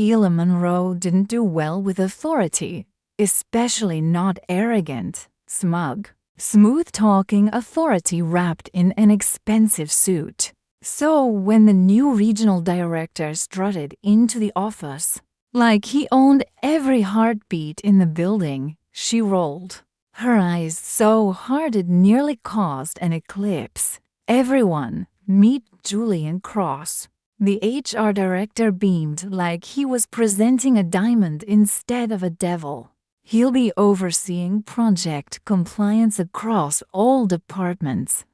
Isla Monroe didn't do well with authority, especially not arrogant, smug, smooth-talking authority wrapped in an expensive suit. So when the new regional director strutted into the office, like he owned every heartbeat in the building, she rolled her eyes so hard it nearly caused an eclipse. "Everyone, meet Julian Cross." The HR director beamed like he was presenting a diamond instead of a devil. "He'll be overseeing project compliance across all departments."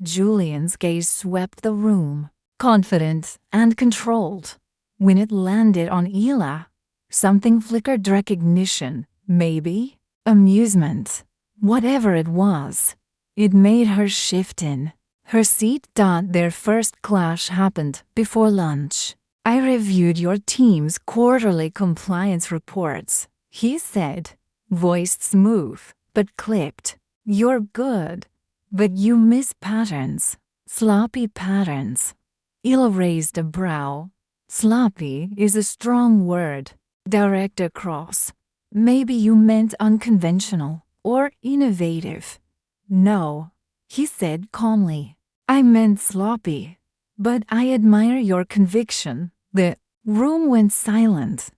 Julian's gaze swept the room, confident and controlled. When it landed on Isla, something flickered. Recognition, maybe? Amusement. Whatever it was, it made her shift in her seat. Their first clash happened before lunch. "I reviewed your team's quarterly compliance reports," he said, voiced smooth but clipped. "You're good, but you miss patterns. Sloppy patterns." Isla raised a brow. "Sloppy is a strong word, Director Cross. Maybe you meant unconventional or innovative." "No," he said calmly. "I meant sloppy. But I admire your conviction." The room went silent.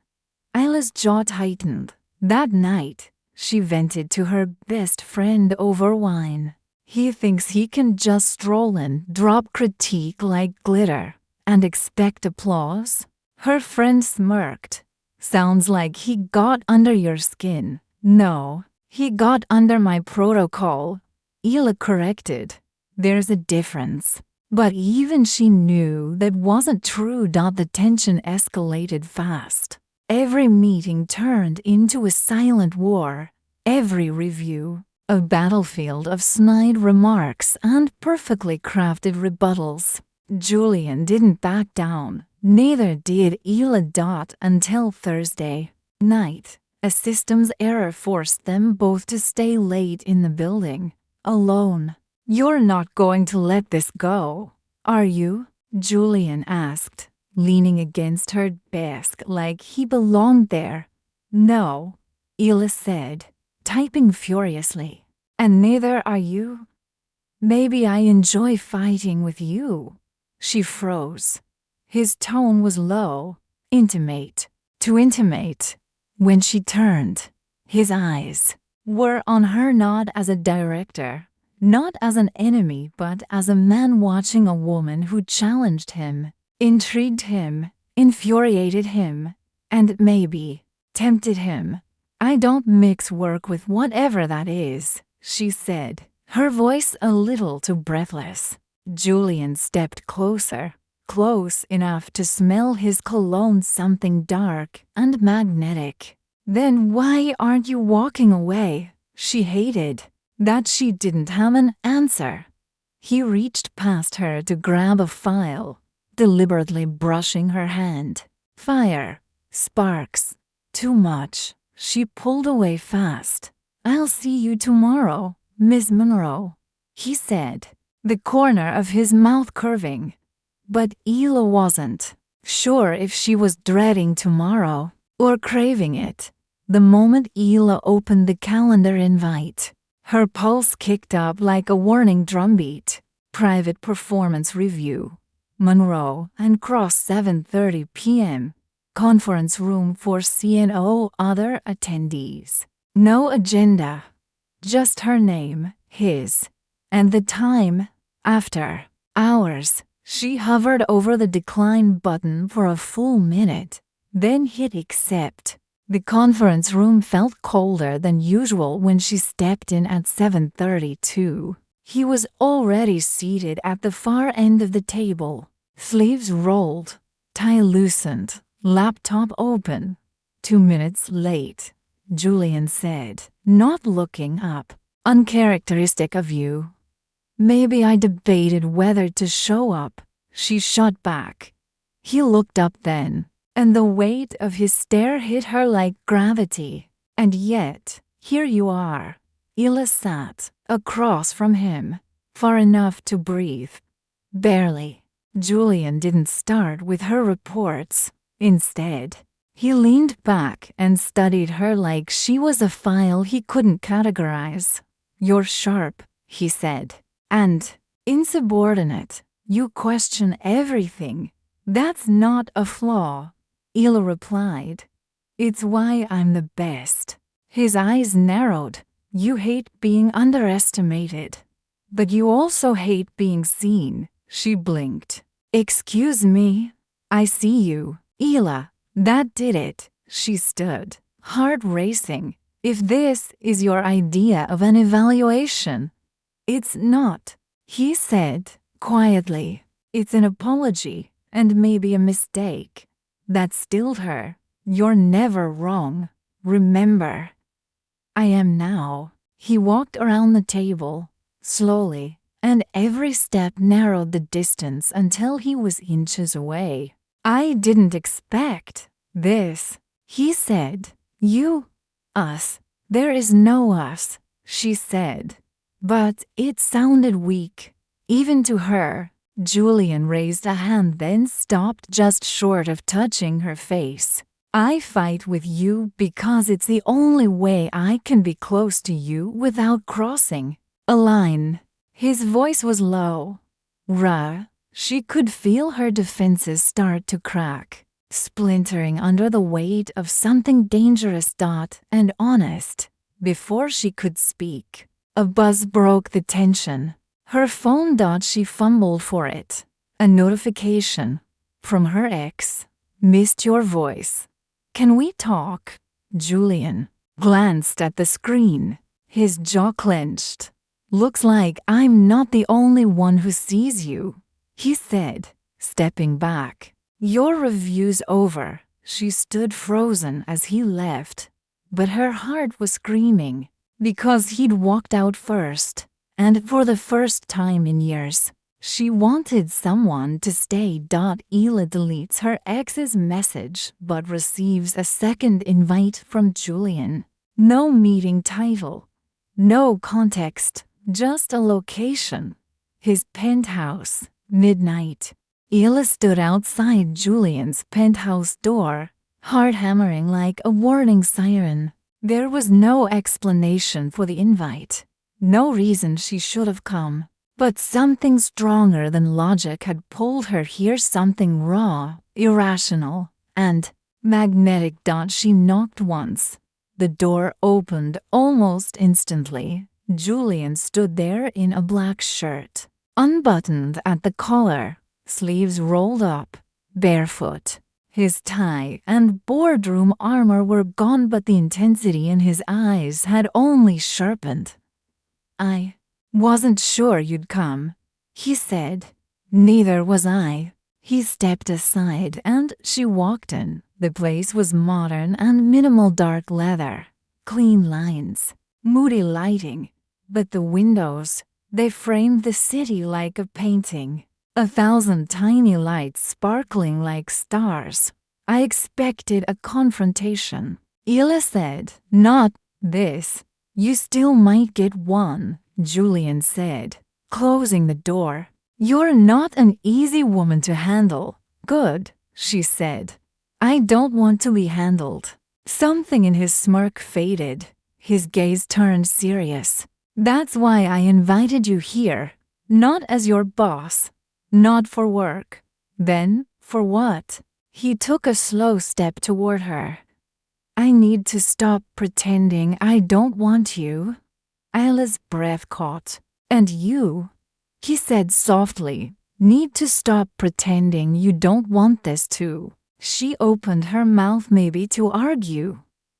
Isla's jaw tightened. That night, she vented to her best friend over wine. "He thinks he can just stroll in, drop critique like glitter, and expect applause?" Her friend smirked. "Sounds like he got under your skin." "No, he got under my protocol," Isla corrected. "There's a difference." But even she knew that wasn't true. The tension escalated fast. Every meeting turned into a silent war. Every review, a battlefield of snide remarks and perfectly crafted rebuttals. Julian didn't back down. Neither did Isla. Until Thursday night, a systems error forced them both to stay late in the building, alone. "You're not going to let this go, are you?" Julian asked, leaning against her desk like he belonged there. "No," Isla said, typing furiously. "And neither are you." "Maybe I enjoy fighting with you." She froze. His tone was low, intimate, too intimate. When she turned, his eyes were on her not as a director, not as an enemy, but as a man watching a woman who challenged him, intrigued him, infuriated him, and maybe tempted him. "I don't mix work with whatever that is," she said, her voice a little too breathless. Julian stepped closer, close enough to smell his cologne, something dark and magnetic. "Then why aren't you walking away?" She hated that she didn't have an answer. He reached past her to grab a file, deliberately brushing her hand. Fire, sparks, too much. She pulled away fast. "I'll see you tomorrow, Miss Monroe," he said, the corner of his mouth curving. But Isla wasn't sure if she was dreading tomorrow or craving it. The moment Isla opened the calendar invite, her pulse kicked up like a warning drumbeat. Private performance review. Monroe and Cross, 7:30 p.m. Conference room for CNO. Other attendees. No agenda. Just her name, his, and the time. After hours. She hovered over the decline button for a full minute, then hit accept. The conference room felt colder than usual when she stepped in at 7:32. He was already seated at the far end of the table, sleeves rolled, tie loosened, laptop open. 2 minutes late, Julian said, not looking up. "Uncharacteristic of you." "Maybe I debated whether to show up," she shot back. He looked up then, and the weight of his stare hit her like gravity. "And yet, here you are." Isla sat across from him, far enough to breathe. Barely. Julian didn't start with her reports. Instead, He leaned back and studied her like she was a file he couldn't categorize. "You're sharp," he said. "And insubordinate. You question everything." "That's not a flaw," Isla replied. "It's why I'm the best." His eyes narrowed. "You hate being underestimated. But you also hate being seen." She blinked. "Excuse me? I see you, Isla." That did it. She stood, heart racing. "If this is your idea of an evaluation." "It's not," he said, quietly. "It's an apology, and maybe a mistake." That stilled her. "You're never wrong. Remember." "I am now." He walked around the table, slowly, and every step narrowed the distance until he was inches away. "I didn't expect this," he said. "You, us." "There is no us," she said. But it sounded weak, even to her. Julian raised a hand, then stopped just short of touching her face. "I fight with you because it's the only way I can be close to you without crossing a line." His voice was low. Raw. She could feel her defenses start to crack, splintering under the weight of something dangerous and honest. Before she could speak, a buzz broke the tension. Her phone. She fumbled for it. A notification from her ex. "Missed your voice. Can we talk?" Julian glanced at the screen, his jaw clenched. "Looks like I'm not the only one who sees you," he said, stepping back. "Your review's over." She stood frozen as he left, but her heart was screaming because he'd walked out first, and for the first time in years, she wanted someone to stay. Isla deletes her ex's message but receives a second invite from Julian. No meeting title, no context, just a location. His penthouse. Midnight. Isla stood outside Julian's penthouse door, heart hammering like a warning siren. There was no explanation for the invite, no reason she should have come. But something stronger than logic had pulled her here, something raw, irrational, and magnetic. She knocked once. The door opened almost instantly. Julian stood there in a black shirt, unbuttoned at the collar, sleeves rolled up, barefoot. His tie and boardroom armor were gone, but the intensity in his eyes had only sharpened. "I wasn't sure you'd come," he said. "Neither was I." He stepped aside and she walked in. The place was modern and minimal, dark leather, clean lines, moody lighting. But the windows, they framed the city like a painting. 1,000 tiny lights sparkling like stars. "I expected a confrontation," Isla said. "Not this." "You still might get one," Julian said, closing the door. "You're not an easy woman to handle." "Good," she said. "I don't want to be handled." Something in his smirk faded. His gaze turned serious. "That's why I invited you here. Not as your boss. Not for work." "Then, for what?" He took a slow step toward her. "I need to stop pretending I don't want you." Isla's breath caught. "And you," he said softly, "need to stop pretending you don't want this too." She opened her mouth, maybe to argue,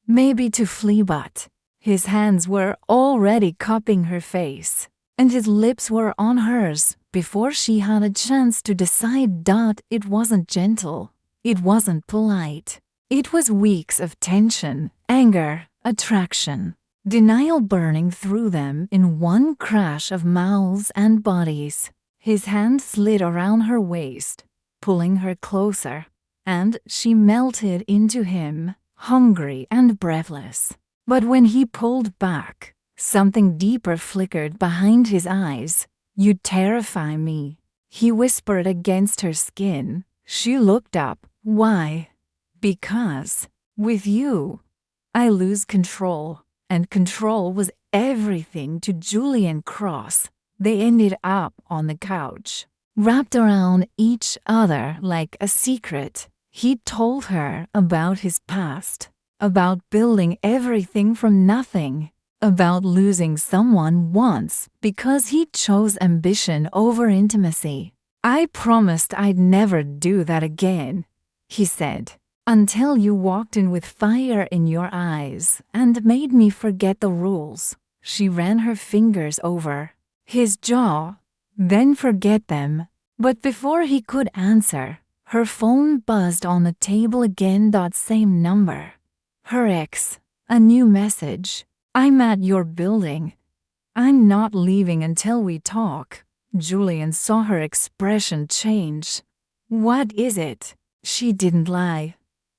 maybe to flee, but his hands were already cupping her face, and his lips were on hers before she had a chance to decide. It wasn't gentle. It wasn't polite. It was weeks of tension, anger, attraction, denial burning through them in one crash of mouths and bodies. His hand slid around her waist, pulling her closer, and she melted into him, hungry and breathless. But when he pulled back, something deeper flickered behind his eyes. "You terrify me," he whispered against her skin. She looked up. "Why?" Because, with you, I lose control, and control was everything to Julian Cross. They ended up on the couch, wrapped around each other like a secret. He told her about his past, about building everything from nothing, about losing someone once because he chose ambition over intimacy. I promised I'd never do that again, he said, until you walked in with fire in your eyes and made me forget the rules. She ran her fingers over his jaw, then forget them. But before he could answer, her phone buzzed on the table again. Same number. Her ex. A new message. I'm at your building. I'm not leaving until we talk. Julian saw her expression change. What is it? She didn't lie.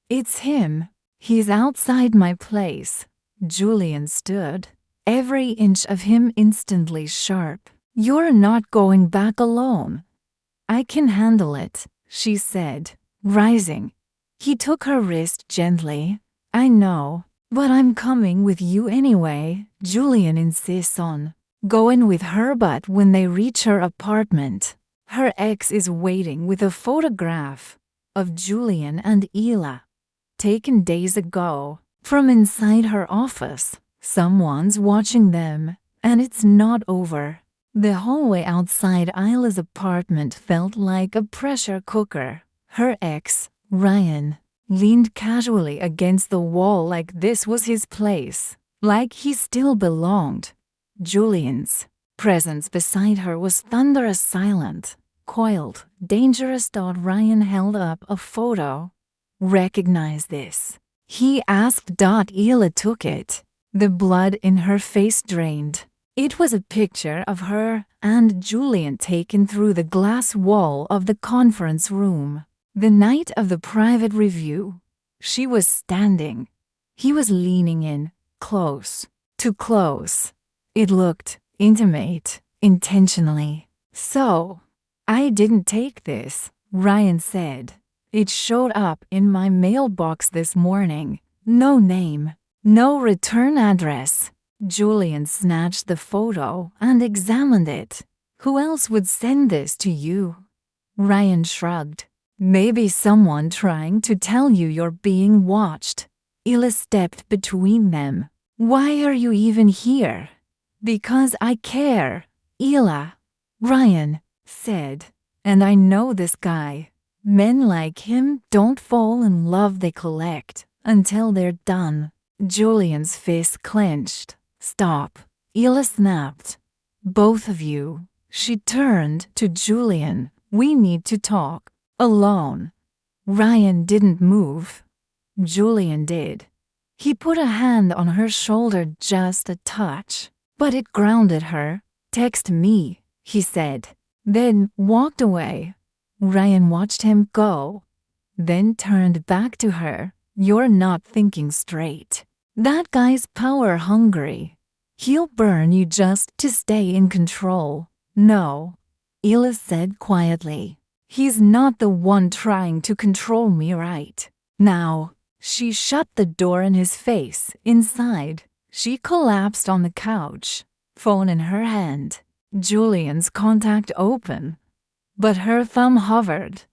It's him. He's outside my place. Julian stood, every inch of him instantly sharp. You're not going back alone. I can handle it, she said, rising. He took her wrist gently. I know, but I'm coming with you anyway. Julian insists on going with her, but when they reach her apartment, her ex is waiting with a photograph of Julian and Isla, taken days ago, from inside her office. Someone's watching them, and it's not over. The hallway outside Isla's apartment felt like a pressure cooker. Her ex, Ryan, leaned casually against the wall like this was his place, like he still belonged. Julian's presence beside her was thunderous, silent, coiled, dangerous. Ryan held up a photo. Recognize this? He asked. Isla took it. The blood in her face drained. It was a picture of her and Julian taken through the glass wall of the conference room. The night of the private review. She was standing. He was leaning in, close, too close. It looked intimate, intentionally. So, I didn't take this, Ryan said. It showed up in my mailbox this morning. No name, no return address. Julian snatched the photo and examined it. Who else would send this to you? Ryan shrugged. Maybe someone trying to tell you you're being watched. Isla stepped between them. Why are you even here? Because I care, Isla, Ryan said. And I know this guy. Men like him don't fall in love, they collect until they're done. Julian's fist clenched. Stop, Isla snapped. Both of you. She turned to Julian. We need to talk. Alone. Ryan didn't move. Julian did. He put a hand on her shoulder, just a touch, but it grounded her. Text me, he said, then walked away. Ryan watched him go, then turned back to her. You're not thinking straight. That guy's power hungry. He'll burn you just to stay in control. No, Isla said quietly. He's not the one trying to control me right now. She shut the door in his face. Inside, she collapsed on the couch, phone in her hand. Julian's contact open, but her thumb hovered.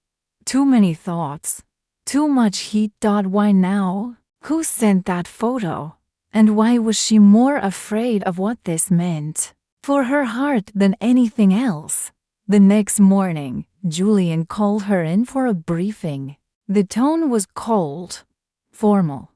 Too many thoughts. Too much heat. Why now? Who sent that photo? And why was she more afraid of what this meant for her heart than anything else? The next morning, Julian called her in for a briefing. The tone was cold, formal,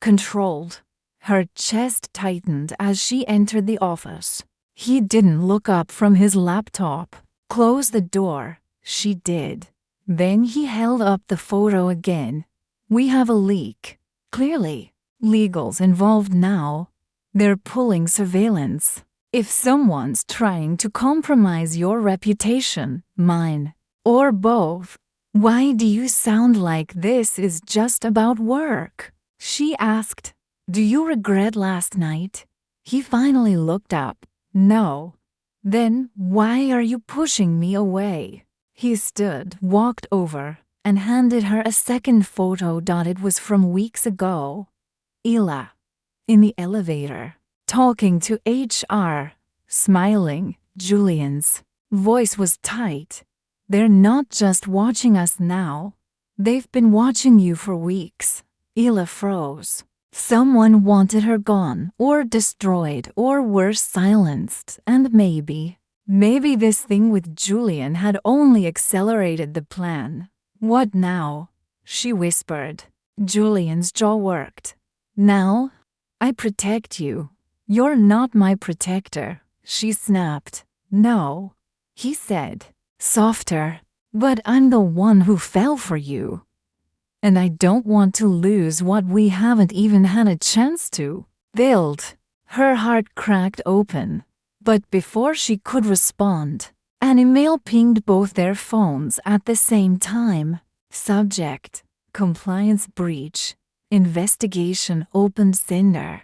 controlled. Her chest tightened as she entered the office. He didn't look up from his laptop. Close the door. She did. Then he held up the photo again. We have a leak. Clearly, legal's involved now. They're pulling surveillance. If someone's trying to compromise your reputation, mine, or both, why do you sound like this is just about work? She asked. Do you regret last night? He finally looked up. No. Then why are you pushing me away? He stood, walked over, and handed her a second photo. It was from weeks ago. Isla, in the elevator, talking to HR, smiling. Julian's voice was tight. They're not just watching us now. They've been watching you for weeks. Isla froze. Someone wanted her gone, or destroyed, or worse, silenced, and maybe this thing with Julian had only accelerated the plan. What now? She whispered. Julian's jaw worked. Now? I protect you. You're not my protector, she snapped. No, he said, softer. But I'm the one who fell for you. And I don't want to lose what we haven't even had a chance to build. Her heart cracked open. But before she could respond, an email pinged both their phones at the same time. Subject: compliance breach. Investigation opened. Sender: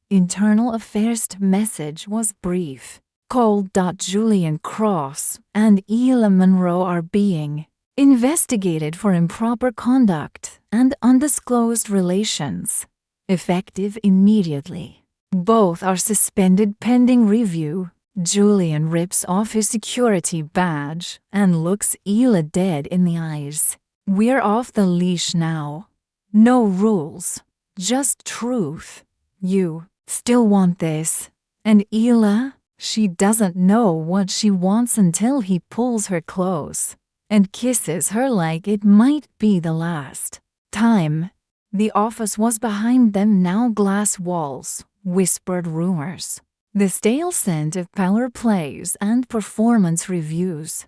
internal affairs. Message was brief. Cold. Julian Cross and Isla Monroe are being investigated for improper conduct and undisclosed relations. Effective immediately. Both are suspended pending review. Julian rips off his security badge and looks Isla dead in the eyes. We're off the leash now. No rules, just truth. You still want this. And Isla? She doesn't know what she wants until he pulls her close and kisses her like it might be the last time. The office was behind them now. Glass walls, whispered rumors, the stale scent of power plays and performance reviews.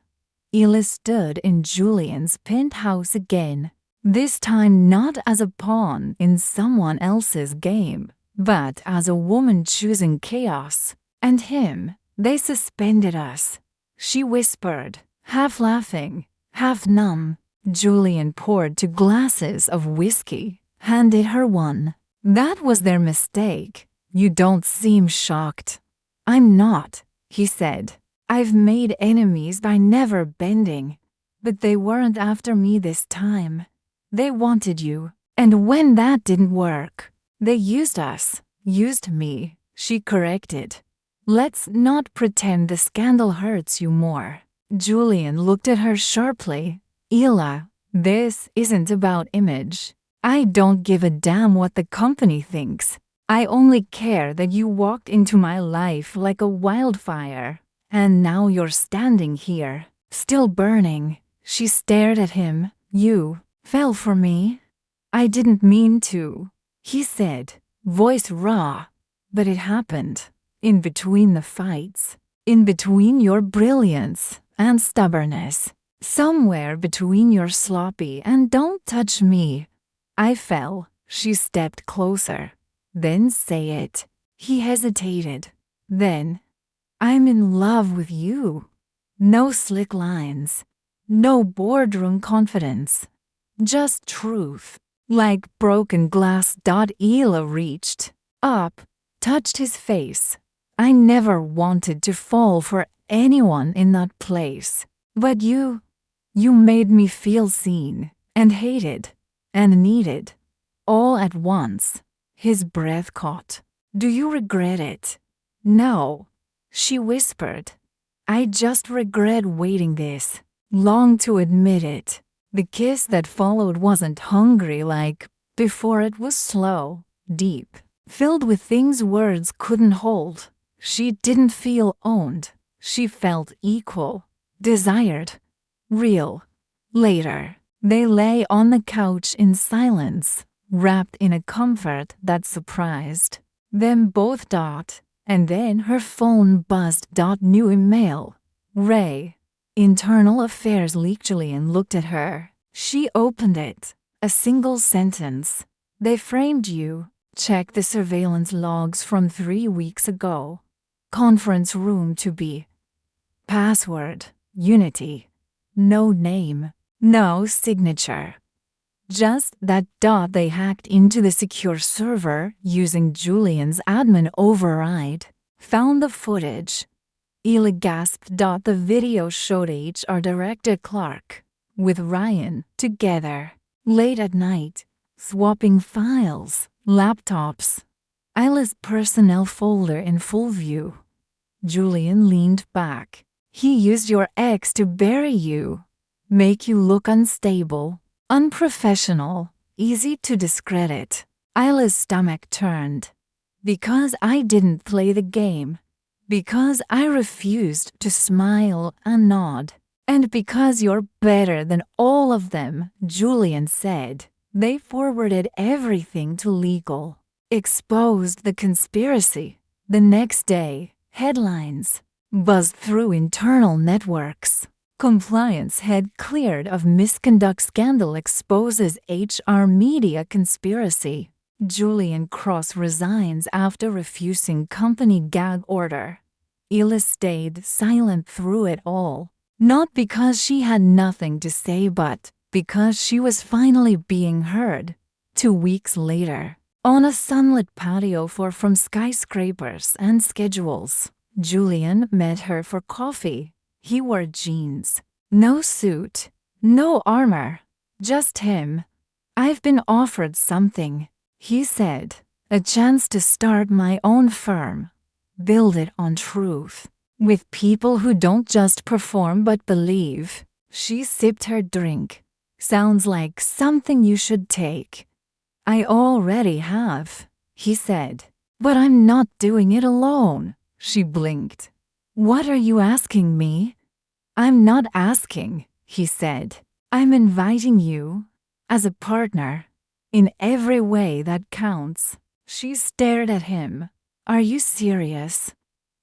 Isla stood in Julian's penthouse again, this time not as a pawn in someone else's game, but as a woman choosing chaos. And him. They suspended us, she whispered, half laughing, half numb. Julian poured 2 glasses of whiskey, handed her one. That was their mistake. You don't seem shocked. I'm not, he said. I've made enemies by never bending. But they weren't after me this time. They wanted you. And when that didn't work, they used us. Used me, she corrected. Let's not pretend the scandal hurts you more. Julian looked at her sharply. Isla, this isn't about image. I don't give a damn what the company thinks. I only care that you walked into my life like a wildfire. And now you're standing here, still burning. She stared at him. You fell for me? I didn't mean to, he said, voice raw. But it happened. In between the fights, in between your brilliance and stubbornness, somewhere between your sloppy and don't touch me. I fell. She stepped closer. Then say it. He hesitated. Then, I'm in love with you. No slick lines. No boardroom confidence. Just truth. Like broken glass. Isla reached up, touched his face. I never wanted to fall for anyone in that place. But you made me feel seen, and hated, and needed, all at once. His breath caught. Do you regret it? No, she whispered. I just regret waiting this long to admit it. The kiss that followed wasn't hungry like before. It was slow, deep, filled with things words couldn't hold. She didn't feel owned. She felt equal, desired, real. Later, they lay on the couch in silence, wrapped in a comfort that surprised them both. And then her phone buzzed. New email. Ray. Internal affairs leak. Julian looked at her. She opened it. A single sentence. They framed you. Check the surveillance logs from 3 weeks ago. Conference room to be. Password. Unity. No name. No signature. Just that. They hacked into the secure server using Julian's admin override. Found the footage. Isla gasped. The video showed HR Director Clark with Ryan, together, late at night, swapping files, laptops. Isla's personnel folder in full view. Julian leaned back. He used your ex to bury you, make you look unstable, unprofessional, easy to discredit. Isla's stomach turned. Because I didn't play the game. Because I refused to smile and nod. And because you're better than all of them, Julian said. They forwarded everything to legal. Exposed the conspiracy. The next day, headlines buzzed through internal networks. Compliance head cleared of misconduct scandal exposes HR media conspiracy. Julian Cross resigns after refusing company gag order. Isla stayed silent through it all. Not because she had nothing to say, but because she was finally being heard. 2 weeks later, on a sunlit patio far from skyscrapers and schedules, Julian met her for coffee. He wore jeans. No suit. No armor. Just him. I've been offered something, he said. A chance to start my own firm. Build it on truth. With people who don't just perform but believe. She sipped her drink. Sounds like something you should take. I already have, he said. But I'm not doing it alone, she blinked. What are you asking me? I'm not asking, he said. I'm inviting you, as a partner, in every way that counts. She stared at him. Are you serious?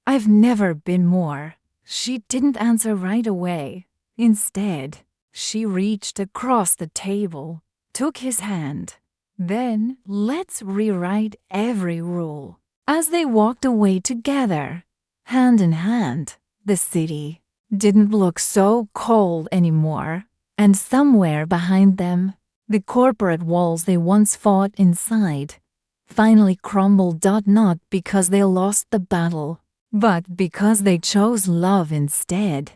I've never been more. She didn't answer right away. Instead, she reached across the table, took his hand. Then, let's rewrite every rule. As they walked away together, hand in hand, the city didn't look so cold anymore. And somewhere behind them, the corporate walls they once fought inside finally crumbled, not because they lost the battle, but because they chose love instead.